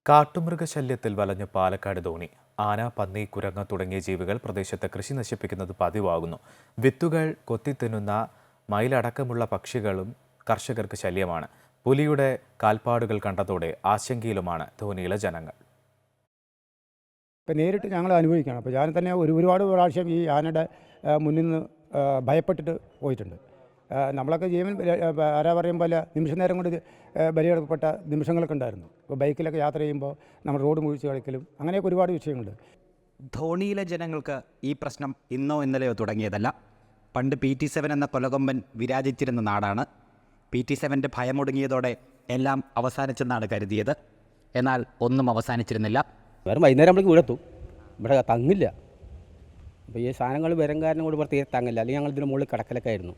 കാട്ടുമൃഗശല്യത്തിൽ വലഞ്ഞ പാലക്കാട് ധോണി. ആന, പന്നി, കുരങ്ങ് തുടങ്ങിയ ജീവികൾ പ്രദേശത്ത് കൃഷി നശിപ്പിക്കുന്നത് പതിവാകുന്നു. വിത്തുകൾ കൊത്തിത്തിന്നുന്ന മയിലടക്കമുള്ള പക്ഷികളും കർഷകർക്ക് ശല്യമാണ്. പുലിയുടെ കാൽപ്പാടുകൾ കണ്ടതോടെ ആശങ്കയിലുമാണ് ധോണിയിലെ ജനങ്ങൾ. ഇപ്പം നേരിട്ട് ഞങ്ങൾ അനുഭവിക്കണം. അപ്പോൾ ഞാൻ തന്നെ ഒരുപാട് പ്രാവശ്യം ഈ ആനയുടെ മുന്നിൽ നിന്ന് ഭയപ്പെട്ടിട്ട് പോയിട്ടുണ്ട്. നമ്മളൊക്കെ ജീവൻ ആരാ പറയും പോലെ നിമിഷ നേരം കൊണ്ട് ബലിയെടുക്കപ്പെട്ട നിമിഷങ്ങളൊക്കെ ഉണ്ടായിരുന്നു. ഇപ്പോൾ ബൈക്കിലൊക്കെ യാത്ര ചെയ്യുമ്പോൾ നമ്മൾ റോഡ് മുഴിച്ച് കളിക്കലും അങ്ങനെയൊക്കെ ഒരുപാട് വിഷയങ്ങളുണ്ട്. ധോണിയിലെ ജനങ്ങൾക്ക് ഈ പ്രശ്നം ഇന്നോ ഇന്നലെയോ തുടങ്ങിയതല്ല. പണ്ട് PT7 എന്ന കൊലകൊമ്പൻ വിരാജിച്ചിരുന്ന നാടാണ്. PT7ൻ്റെ ഭയമൊടുങ്ങിയതോടെ എല്ലാം അവസാനിച്ചെന്നാണ് കരുതിയത്. എന്നാൽ ഒന്നും അവസാനിച്ചിരുന്നില്ല. വേറെ വൈകുന്നേരം നമ്മളേക്ക് വീടെത്തും, ഇവിടെ തങ്ങില്ല. അപ്പോൾ ഈ സാധനങ്ങൾ വരും കാരണം കൂടി ഇവിടെ തീരെ തങ്ങില്ല. അല്ലെങ്കിൽ ഞങ്ങൾ ഇതിന് മുകളിൽ കിടക്കലൊക്കെ ആയിരുന്നു.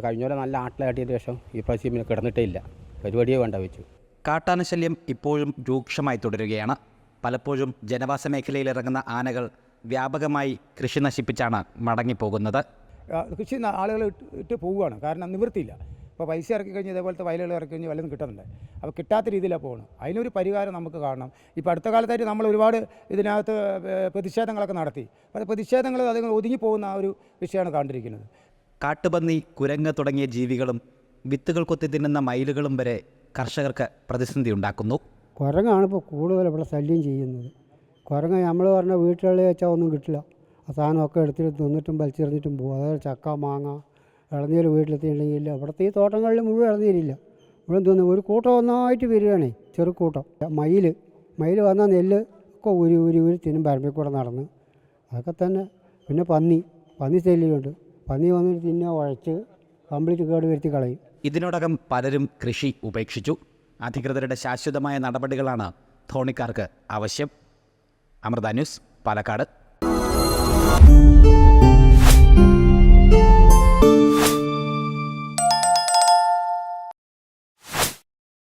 കഴിഞ്ഞ പോലെ നല്ല ആട്ടിലാട്ടിയതിന് ശേഷം ഈ പ്രാവശ്യം പിന്നെ കിടന്നിട്ടേ ഇല്ല, പരിപാടിയെ വേണ്ട വെച്ചു. കാട്ടാനശല്യം ഇപ്പോഴും രൂക്ഷമായി തുടരുകയാണ്. പലപ്പോഴും ജനവാസ മേഖലയിൽ ഇറങ്ങുന്ന ആനകൾ വ്യാപകമായി കൃഷി നശിപ്പിച്ചാണ് മടങ്ങിപ്പോകുന്നത്. കൃഷി ആളുകൾ ഇട്ട് പോവുകയാണ്, കാരണം നിവൃത്തിയില്ല. ഇപ്പോൾ പൈസ ഇറക്കി കഴിഞ്ഞ് ഇതേപോലത്തെ വയലുകൾ ഇറക്കി കഴിഞ്ഞ് വല്ലതും കിട്ടുന്നുണ്ട്. അപ്പോൾ കിട്ടാത്ത രീതിയിലാണ് പോകുന്നത്. അതിനൊരു പരിഹാരം നമുക്ക് കാണണം. ഇപ്പോൾ അടുത്ത കാലത്തായിട്ട് നമ്മൾ ഒരുപാട് ഇതിനകത്ത് പ്രതിഷേധങ്ങളൊക്കെ നടത്തി. അപ്പോൾ പ്രതിഷേധങ്ങൾ അത് ഒതുങ്ങിപ്പോകുന്ന ആ ഒരു വിഷയമാണ് കണ്ടിരിക്കുന്നത്. കാട്ടുപന്നി, കുരങ്ങ് തുടങ്ങിയ ജീവികളും വിത്തുകൾ കൊത്തി തിന്നുന്ന മയിലുകളും വരെ കർഷകർക്ക് പ്രതിസന്ധി ഉണ്ടാക്കുന്നു. കുരങ്ങാണ് ഇപ്പോൾ കൂടുതൽ ഇവിടെ ശല്യം ചെയ്യുന്നത്. കുരങ്ങ് നമ്മൾ പറഞ്ഞ വീട്ടുകളിൽ വെച്ചാൽ ഒന്നും കിട്ടില്ല. ആ സാധനമൊക്കെ എടുത്തിട്ട് തിന്നിട്ടും വലിച്ചെറിഞ്ഞിട്ടും പോകും. അതായത് ചക്ക, മാങ്ങ, ഇളനീർ വീട്ടിലെത്തിയിട്ടുണ്ടെങ്കിൽ ഇവിടുത്തെ ഈ തോട്ടങ്ങളിൽ മുഴുവൻ ഇളനീരില്ല. മുഴുവൻ തിന്നു ഒരു കൂട്ടം ഒന്നായിട്ട് വരികയാണേ, ചെറുക്കൂട്ടം. മയിൽ വന്നാൽ നെല്ല് ഒക്കെ ഊരി തിന്നും പരമ്പിൽ കൂടെ നടന്ന്. അതൊക്കെ തന്നെ. പിന്നെ പന്നി ശല്യമുണ്ട്. പന്നി വന്നിട്ട് തിന്നെ ഉഴച്ച് കംപ്ലീറ്റ് കേട് വരുത്തി കളയും. ഇതിനോടകം പലരും കൃഷി ഉപേക്ഷിച്ചു. അധികൃതരുടെ ശാശ്വതമായ നടപടികളാണ് ധോണിക്കാർക്ക് ആവശ്യം. അമൃത ന്യൂസ്, പാലക്കാട്.